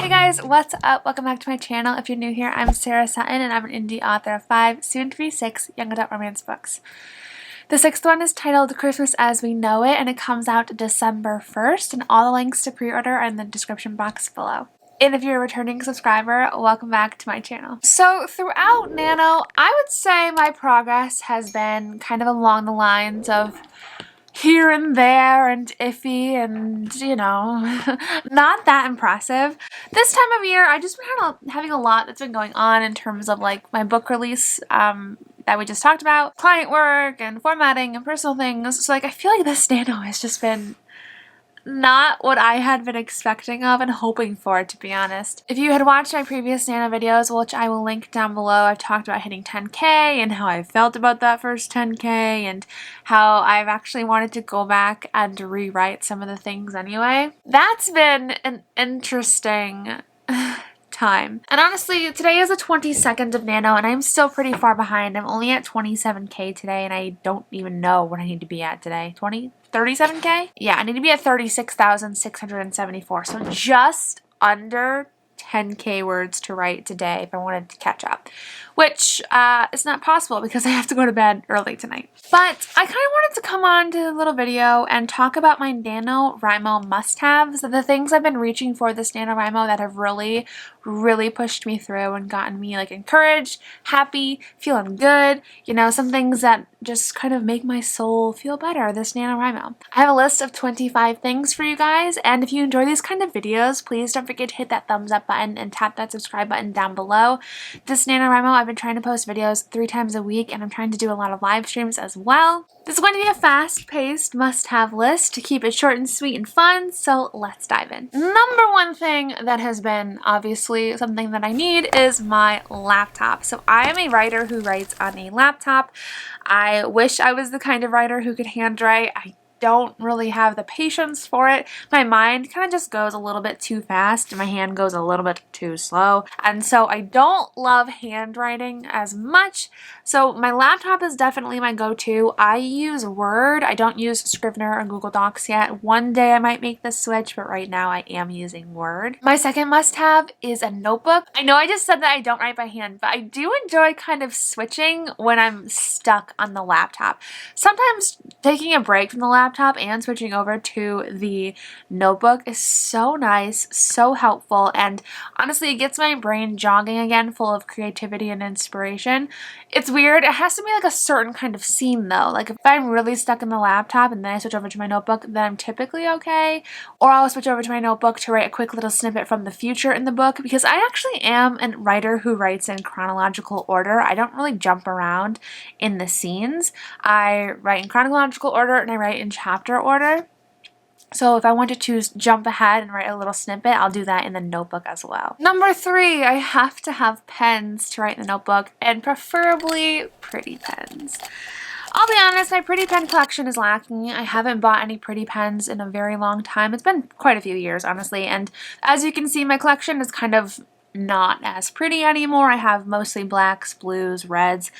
Hey guys, what's up? Welcome back to my channel. If you're new here, I'm Sarah Sutton and I'm an indie author of 5, soon to be 6, young adult romance books. The 6th one is titled Christmas as We Know It and it comes out December 1st, and all the links to pre-order are in the description box below. And if you're a returning subscriber, welcome back to my channel. So throughout Nano, I would say my progress has been kind of along the lines of here and there and iffy and, you know, not that impressive. This time of year, I just been having a lot that's been going on in terms of like my book release that we just talked about, client work and formatting and personal things. So like I feel like this Nano has just been not what I had been expecting of and hoping for, to be honest. If you had watched my previous Nano videos, which I will link down below, I've talked about hitting 10K and how I felt about that first 10K and how I've actually wanted to go back and rewrite some of the things anyway. That's been an interesting time. And honestly, today is the 22nd of Nano and I'm still pretty far behind. I'm only at 27K today and I don't even know what I need to be at today. 37K? Yeah, I need to be at 36,674. So just under 10K words to write today if I wanted to catch up, which is not possible because I have to go to bed early tonight. But I kind of wanted to come on to a little video and talk about my NaNoWriMo must-haves, the things I've been reaching for this NaNoWriMo that have really pushed me through and gotten me like encouraged, happy, feeling good, you know, some things that just kind of make my soul feel better, this NaNoWriMo. I have a list of 25 things for you guys, and if you enjoy these kind of videos, please don't forget to hit that thumbs up button and tap that subscribe button down below. This NaNoWriMo, I've been trying to post videos 3 times a week, and I'm trying to do a lot of live streams as well. This is going to be a fast-paced must-have list to keep it short and sweet and fun, so let's dive in. Number one thing that has been obviously something that I need is my laptop. So I am a writer who writes on a laptop. I wish I was the kind of writer who could handwrite. I don't really have the patience for it. My mind kind of just goes a little bit too fast and my hand goes a little bit too slow. And so I don't love handwriting as much. So my laptop is definitely my go-to. I use Word. I don't use Scrivener or Google Docs yet. One day I might make the switch, but right now I am using Word. My second must-have is a notebook. I know I just said that I don't write by hand, but I do enjoy kind of switching when I'm stuck on the laptop. Sometimes taking a break from the laptop and switching over to the notebook is so nice, so helpful, and honestly it gets my brain jogging again, full of creativity and inspiration. It's weird. It has to be like a certain kind of scene though. Like if I'm really stuck in the laptop and then I switch over to my notebook, then I'm typically okay. Or I'll switch over to my notebook to write a quick little snippet from the future in the book, because I actually am a writer who writes in chronological order. I don't really jump around in the scenes. I write in chronological order and I write in chapter order. So if I want to choose jump ahead and write a little snippet, I'll do that in the notebook as well. Number 3, I have to have pens to write in the notebook, and preferably pretty pens. I'll be honest, my pretty pen collection is lacking. I haven't bought any pretty pens in a very long time. It's been quite a few years, honestly, and as you can see, my collection is kind of not as pretty anymore. I have mostly blacks, blues, reds.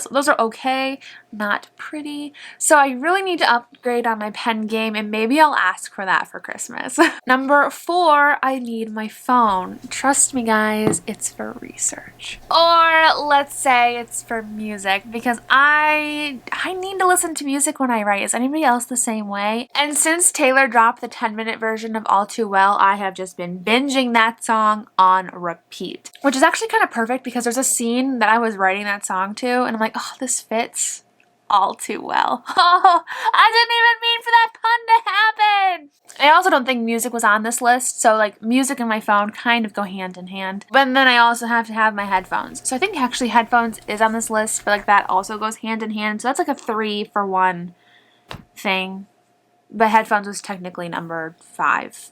Those are okay, not pretty. So I really need to upgrade on my pen game, and maybe I'll ask for that for Christmas. Number 4, I need my phone. Trust me guys, it's for research. Or let's say it's for music, because I need to listen to music when I write. Is anybody else the same way? And since Taylor dropped the 10-minute version of All Too Well, I have just been binging that song on repeat, which is actually kind of perfect because there's a scene that I was writing that song to and I'm like, oh, this fits all too well. Oh, I didn't even mean for that pun to happen. I also don't think music was on this list, so like music and my phone kind of go hand in hand. But then I also have to have my headphones. So I think actually headphones is on this list, but like that also goes hand in hand. So that's like a 3-for-1 thing. But headphones was technically number 5.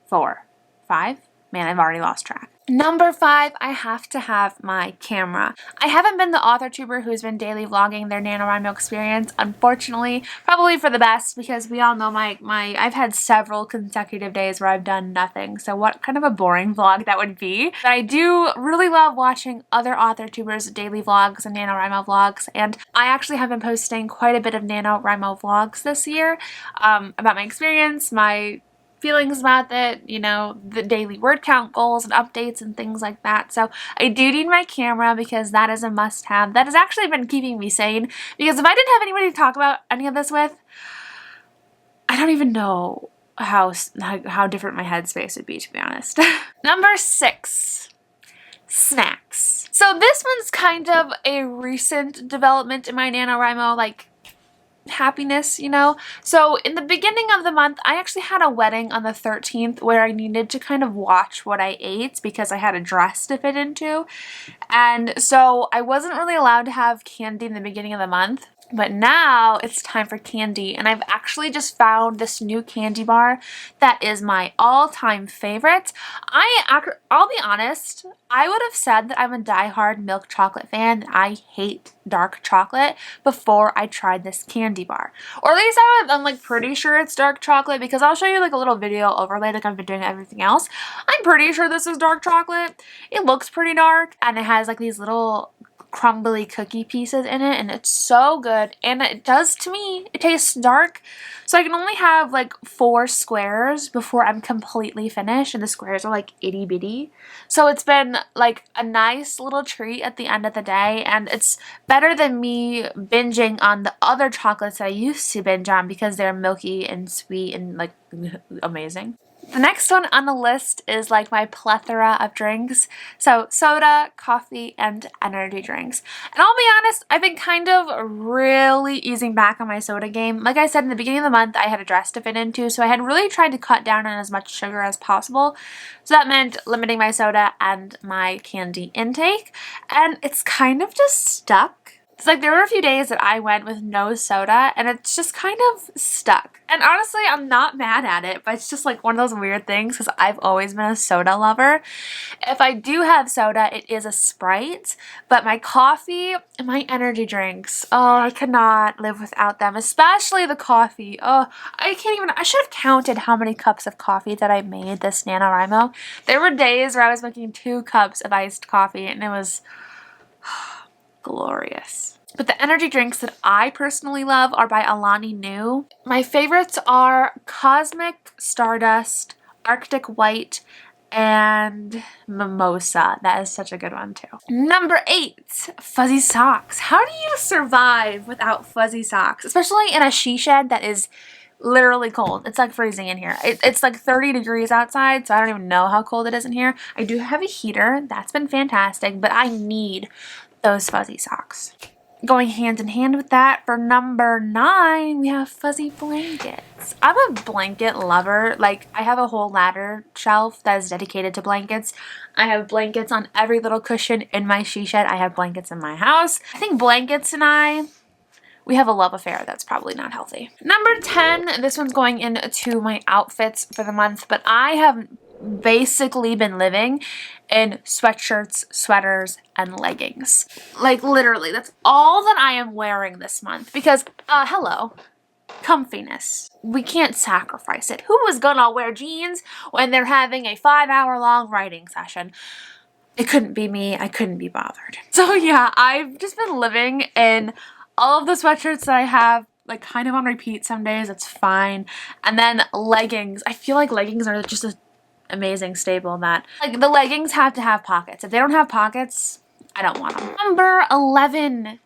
4. 5? Man, I've already lost track. Number 5, I have to have my camera. I haven't been the author tuber who's been daily vlogging their NaNoWriMo experience, unfortunately, probably for the best, because we all know I've had several consecutive days where I've done nothing, so what kind of a boring vlog that would be. But I do really love watching other author tubers' daily vlogs and NaNoWriMo vlogs, and I actually have been posting quite a bit of NaNoWriMo vlogs this year about my experience, my feelings about it, you know, the daily word count goals and updates and things like that. So I do need my camera because that is a must-have. That has actually been keeping me sane, because if I didn't have anybody to talk about any of this with, I don't even know how different my headspace would be, to be honest. Number 6, snacks. So this one's kind of a recent development in my NaNoWriMo, like, happiness, you know. So in the beginning of the month, I actually had a wedding on the 13th where I needed to kind of watch what I ate because I had a dress to fit into. And so I wasn't really allowed to have candy in the beginning of the month. But now it's time for candy, and I've actually just found this new candy bar that is my all-time favorite. I'll be honest, I would have said that I'm a diehard milk chocolate fan. I hate dark chocolate before I tried this candy bar. Or at least I'm like pretty sure it's dark chocolate, because I'll show you like a little video overlay like I've been doing everything else. I'm pretty sure this is dark chocolate. It looks pretty dark, and it has like these little crumbly cookie pieces in it, and it's so good. And it does, to me, it tastes dark, so I can only have like 4 squares before I'm completely finished, and the squares are like itty bitty. So it's been like a nice little treat at the end of the day, and it's better than me binging on the other chocolates that I used to binge on because they're milky and sweet and like amazing. The next one on the list is like my plethora of drinks. So soda, coffee, and energy drinks. And I'll be honest, I've been kind of really easing back on my soda game. Like I said, in the beginning of the month, I had a dress to fit into, so I had really tried to cut down on as much sugar as possible. So that meant limiting my soda and my candy intake. And it's kind of just stuck. It's like there were a few days that I went with no soda, and it's just kind of stuck. And honestly, I'm not mad at it, but it's just like one of those weird things because I've always been a soda lover. If I do have soda, it is a Sprite, but my coffee and my energy drinks, oh, I could not live without them, especially the coffee. Oh, I should have counted how many cups of coffee that I made this NaNoWriMo. There were days where I was making 2 cups of iced coffee, and it was glorious. But the energy drinks that I personally love are by Alani Nu. My favorites are Cosmic Stardust, Arctic White, and Mimosa. That is such a good one too. Number 8, fuzzy socks. How do you survive without fuzzy socks? Especially in a she shed that is literally cold. It's like freezing in here. It's like 30 degrees outside, so I don't even know how cold it is in here. I do have a heater. That's been fantastic, but I need those fuzzy socks. Going hand in hand with that, for number 9, we have fuzzy blankets. I'm a blanket lover. Like, I have a whole ladder shelf that is dedicated to blankets. I have blankets on every little cushion in my she shed. I have blankets in my house. I think blankets and we have a love affair that's probably not healthy. Number 10, this one's going into my outfits for the month, but I have basically been living in sweatshirts, sweaters, and leggings. Like literally, that's all that I am wearing this month because, hello, comfiness. We can't sacrifice it. Who is gonna wear jeans when they're having a 5-hour-long writing session? It couldn't be me. I couldn't be bothered. So yeah, I've just been living in all of the sweatshirts that I have, like kind of on repeat some days. It's fine. And then leggings. I feel like leggings are just a amazing staple that, like, the leggings have to have pockets. If they don't have pockets, I don't want them. Number 11,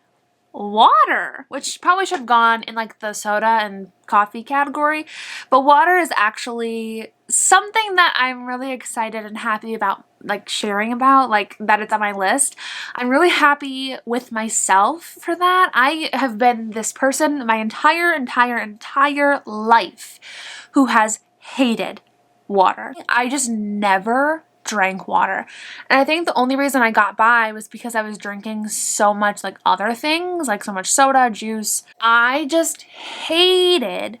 water, which probably should have gone in like the soda and coffee category, but water is actually something that I'm really excited and happy about, like sharing about, like that it's on my list. I'm really happy with myself for that. I have been this person my entire life who has hated water. I just never drank water. And I think the only reason I got by was because I was drinking so much like other things, like so much soda, juice. I just hated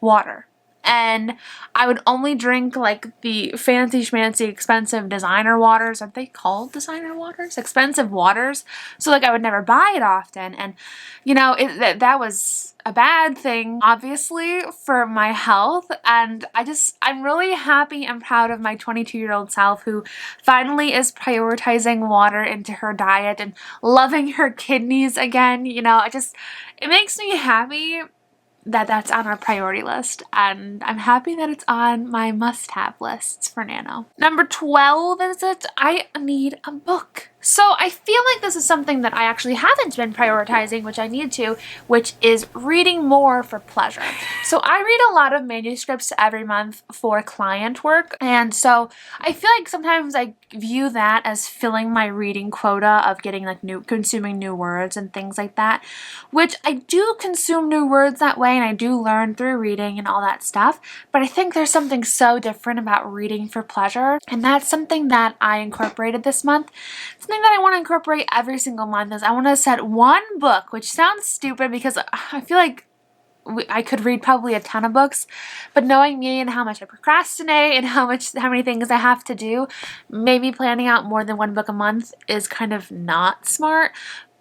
water. And I would only drink like the fancy schmancy expensive designer waters. Aren't they called designer waters? Expensive waters. So like I would never buy it often. And you know, that was a bad thing, obviously, for my health. And I'm really happy and proud of my 22-year-old self who finally is prioritizing water into her diet and loving her kidneys again. You know, it makes me happy. that that's on our priority list, and I'm happy that it's on my must-have lists for Nano. Number 12 is that I need a book. So I feel like this is something that I actually haven't been prioritizing, which I need to, which is reading more for pleasure. So I read a lot of manuscripts every month for client work, and so I feel like sometimes I view that as filling my reading quota of getting like consuming new words and things like that, which I do consume new words that way, and I do learn through reading and all that stuff, but I think there's something so different about reading for pleasure, and that's something that I incorporated this month. Something that I want to incorporate every single month is I want to set one book, which sounds stupid because I feel like I could read probably a ton of books, but knowing me and how much I procrastinate and how many things I have to do, maybe planning out more than one book a month is kind of not smart.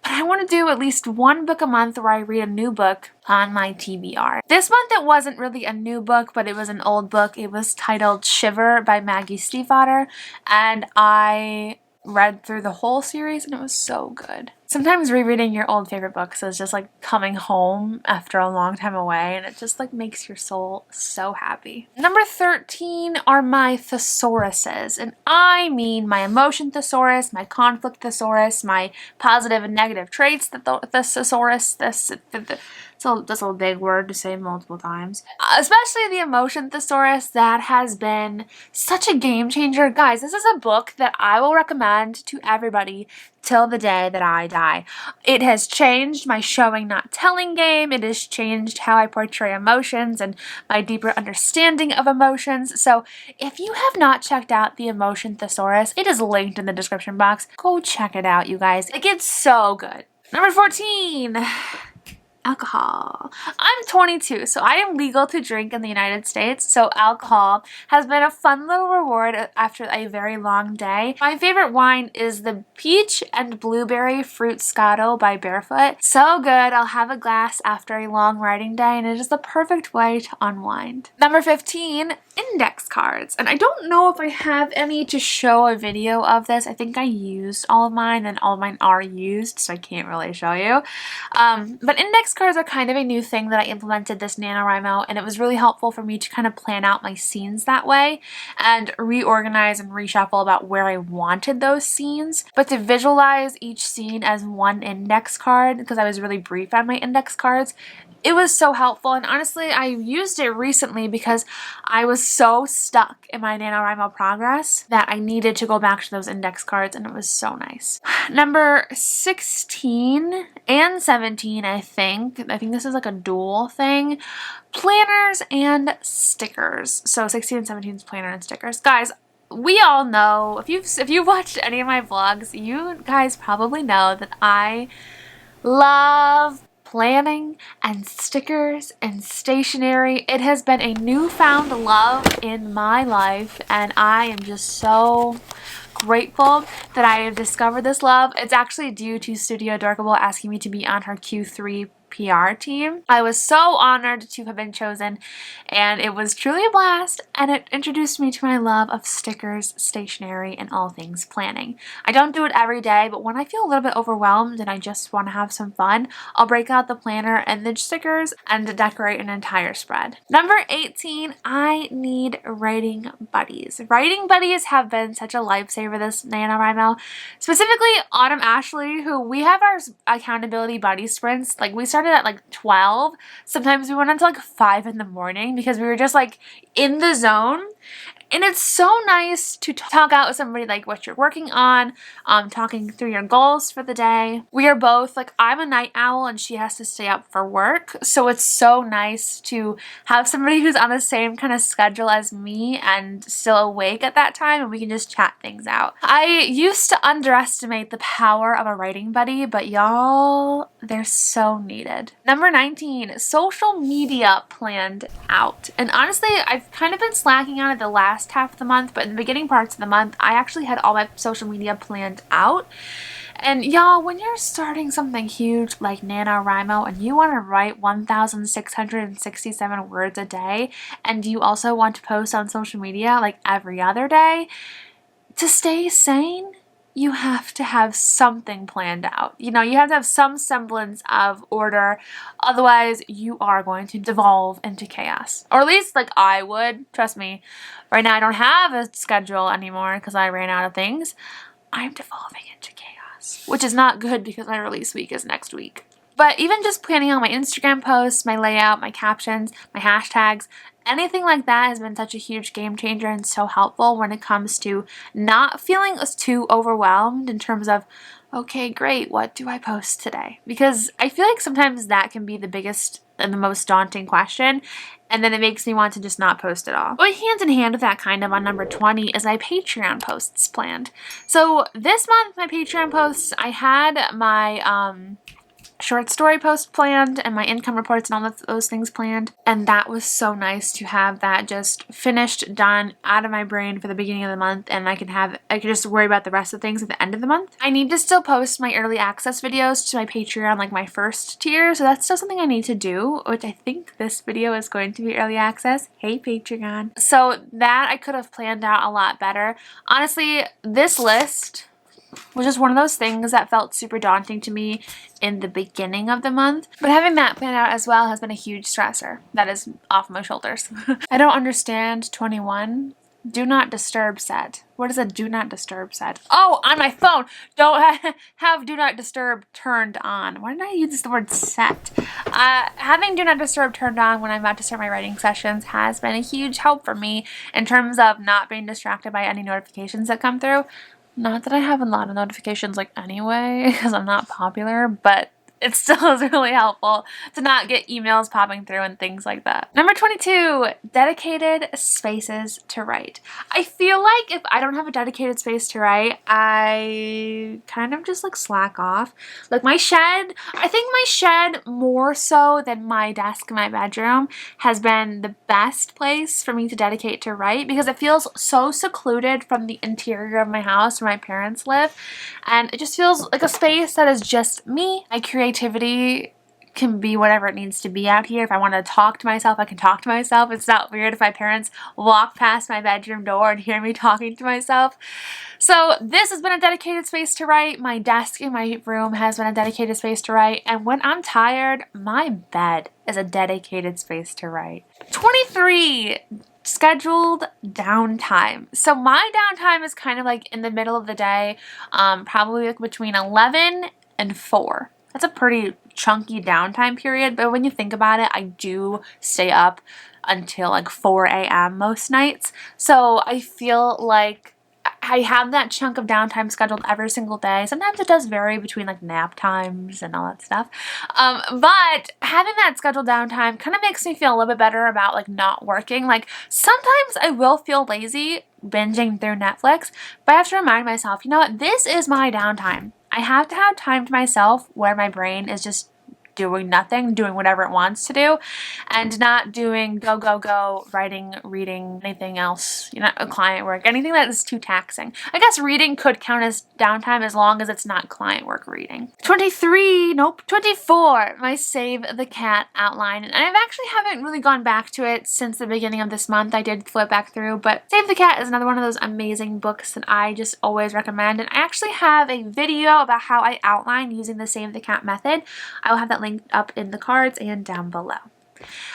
But I want to do at least one book a month where I read a new book on my TBR. This month it wasn't really a new book, but it was an old book. It was titled Shiver by Maggie Stiefvater, and I read through the whole series and it was so good. Sometimes rereading your old favorite books is just like coming home after a long time away, and it just like makes your soul so happy. Number 13 are my thesauruses, and I mean my emotion thesaurus, my conflict thesaurus, my positive and negative traits thesaurus. That's a big word to say multiple times. Especially the emotion thesaurus, that has been such a game changer. Guys, this is a book that I will recommend to everybody till the day that I die. It has changed my showing not telling game. It has changed how I portray emotions and my deeper understanding of emotions. So if you have not checked out the emotion thesaurus, it is linked in the description box. Go check it out, you guys. It gets so good. Number 14. Alcohol. I'm 22, so I am legal to drink in the United States, so alcohol has been a fun little reward after a very long day. My favorite wine is the Peach and Blueberry Fruit Scotto by Barefoot. So good. I'll have a glass after a long writing day, and it is the perfect way to unwind. Number 15, index cards. And I don't know if I have any to show a video of this. I think I used all of mine, and all of mine are used, so I can't really show you. But index cards are kind of a new thing that I implemented this NaNoWriMo, and it was really helpful for me to kind of plan out my scenes that way and reorganize and reshuffle about where I wanted those scenes. But to visualize each scene as one index card, because I was really brief on my index cards, it was so helpful, and honestly, I used it recently because I was so stuck in my NaNoWriMo progress that I needed to go back to those index cards, and it was so nice. Number 16 and 17, I think this is like a dual thing, planners and stickers. So 16 and 17 is planner and stickers. Guys, we all know, if you've watched any of my vlogs, you guys probably know that I love planning and stickers and stationery. It has been a newfound love in my life, and I am just so grateful that I have discovered this love. It's actually due to Studio Dorkable asking me to be on her Q3 PR team. I was so honored to have been chosen, and it was truly a blast, and it introduced me to my love of stickers, stationery, and all things planning. I don't do it every day, but when I feel a little bit overwhelmed and I just want to have some fun, I'll break out the planner and the stickers and decorate an entire spread. Number 18, I need writing buddies. Writing buddies have been such a lifesaver this NaNoWriMo. Specifically, Autumn Ashley, who we have our accountability buddy sprints. Like, we started at like 12. Sometimes we went until like 5 in the morning because we were just like in the zone. And it's so nice to talk out with somebody like what you're working on, talking through your goals for the day. We are both, like, I'm a night owl and she has to stay up for work. So it's so nice to have somebody who's on the same kind of schedule as me and still awake at that time, and we can just chat things out. I used to underestimate the power of a writing buddy, but y'all, they're so needed. Number 19, social media planned out. And honestly, I've kind of been slacking on it the last half of the month, but in the beginning parts of the month, I actually had all my social media planned out. And y'all, when you're starting something huge like NaNoWriMo and you want to write 1,667 words a day, and you also want to post on social media like every other day, to stay sane, you have to have something planned out. You know, you have to have some semblance of order. Otherwise, you are going to devolve into chaos. Or at least, like, I would. Trust me. Right now, I don't have a schedule anymore because I ran out of things. I'm devolving into chaos, which is not good because my release week is next week. But even just planning on my Instagram posts, my layout, my captions, my hashtags, anything like that has been such a huge game changer and so helpful when it comes to not feeling too overwhelmed in terms of, okay, great, what do I post today? Because I feel like sometimes that can be the biggest and the most daunting question, and then it makes me want to just not post at all. Going hand in hand with that kind of on number 20 is my Patreon posts planned. So this month, my Patreon posts, I had my short story post planned and my income reports and all of those things planned, and that was so nice to have that just finished, done, out of my brain for the beginning of the month, and I could just worry about the rest of things at the end of the month. I need to still post my early access videos to my Patreon, like my first tier, so that's still something I need to do, which I think this video is going to be early access. Hey Patreon. So that I could have planned out a lot better. Honestly, this list was just one of those things that felt super daunting to me in the beginning of the month. But having that planned out as well has been a huge stressor that is off my shoulders. I don't understand 21. Do not disturb set. What is a do not disturb set? Oh, on my phone. Don't have do not disturb turned on. Why did I use the word set? Having do not disturb turned on when I'm about to start my writing sessions has been a huge help for me in terms of not being distracted by any notifications that come through. Not that I have a lot of notifications like anyway, because I'm not popular, but it still is really helpful to not get emails popping through and things like that. Number 22, dedicated spaces to write. I feel like if I don't have a dedicated space to write, I kind of just like slack off. Like my shed, I think my shed more so than my desk in my bedroom has been the best place for me to dedicate to write because it feels so secluded from the interior of my house where my parents live, and it just feels like a space that is just me. I create creativity can be whatever it needs to be out here. If I want to talk to myself, I can talk to myself. It's not weird if my parents walk past my bedroom door and hear me talking to myself. So this has been a dedicated space to write. My desk in my room has been a dedicated space to write. And when I'm tired, my bed is a dedicated space to write. 23. Scheduled downtime. So my downtime is kind of like in the middle of the day, probably like between 11 and 4. That's a pretty chunky downtime period, but when you think about it, I do stay up until like 4 a.m. most nights. So I feel like I have that chunk of downtime scheduled every single day. Sometimes it does vary between like nap times and all that stuff. But having that scheduled downtime kind of makes me feel a little bit better about like not working. Like sometimes I will feel lazy binging through Netflix, but I have to remind myself, you know what, this is my downtime. I have to have time to myself where my brain is just doing nothing, doing whatever it wants to do, and not doing go, go, go, writing, reading, anything else, you know, client work, anything that is too taxing. I guess reading could count as downtime as long as it's not client work reading. 24, my Save the Cat outline. And I actually haven't really gone back to it since the beginning of this month. I did flip back through, but Save the Cat is another one of those amazing books that I just always recommend. And I actually have a video about how I outline using the Save the Cat method. I will have that linked up in the cards and down below.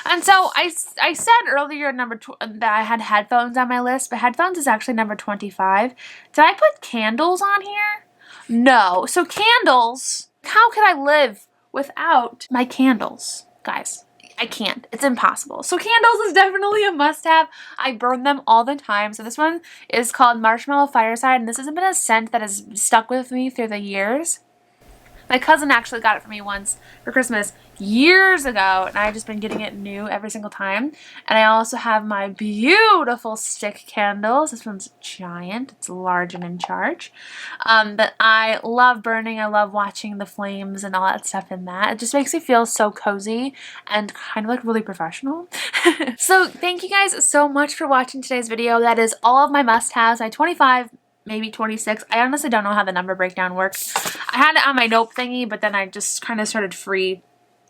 And so I said earlier that I had headphones on my list, but headphones is actually number 25. Did I put candles on here? No. So candles, how could I live without my candles? Guys, I can't. It's impossible. So candles is definitely a must-have. I burn them all the time. So this one is called Marshmallow Fireside, and this has been a scent that has stuck with me through the years. My cousin actually got it for me once for Christmas years ago, and I've just been getting it new every single time. And I also have my beautiful stick candles. This one's giant. It's large and in charge. That I love burning. I love watching the flames and all that stuff in that. It just makes me feel so cozy and kind of like really professional. So thank you guys so much for watching today's video. That is all of my must-haves. My 25, maybe 26. I honestly don't know how the number breakdown works. I had it on my note thingy, but then I just kind of started free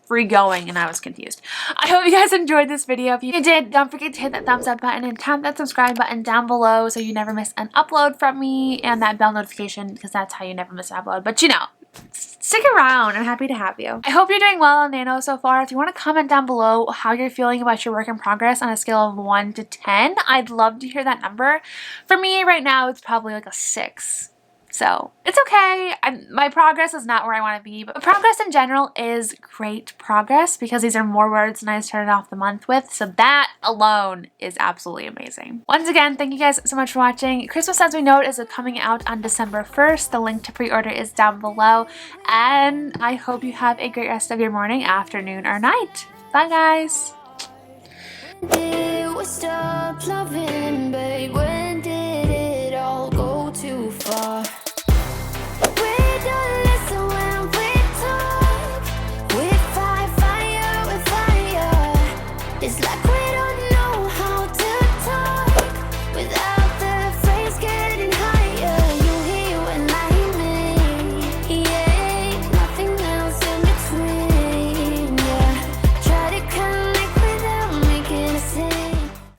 free going and I was confused. I hope you guys enjoyed this video. If you did, don't forget to hit that thumbs up button and tap that subscribe button down below so you never miss an upload from me, and that bell notification because that's how you never miss an upload. But you know, stick around. I'm happy to have you. I hope you're doing well on Nano so far. If you want to comment down below how you're feeling about your work in progress on a scale of 1 to 10, I'd love to hear that number. For me right now, it's probably like a 6. So it's okay. My progress is not where I want to be, but progress in general is great progress because these are more words than I started off the month with. So that alone is absolutely amazing. Once again, thank you guys so much for watching. Christmas As We Know It is coming out on December 1st. The link to pre-order is down below. And I hope you have a great rest of your morning, afternoon, or night. Bye, guys.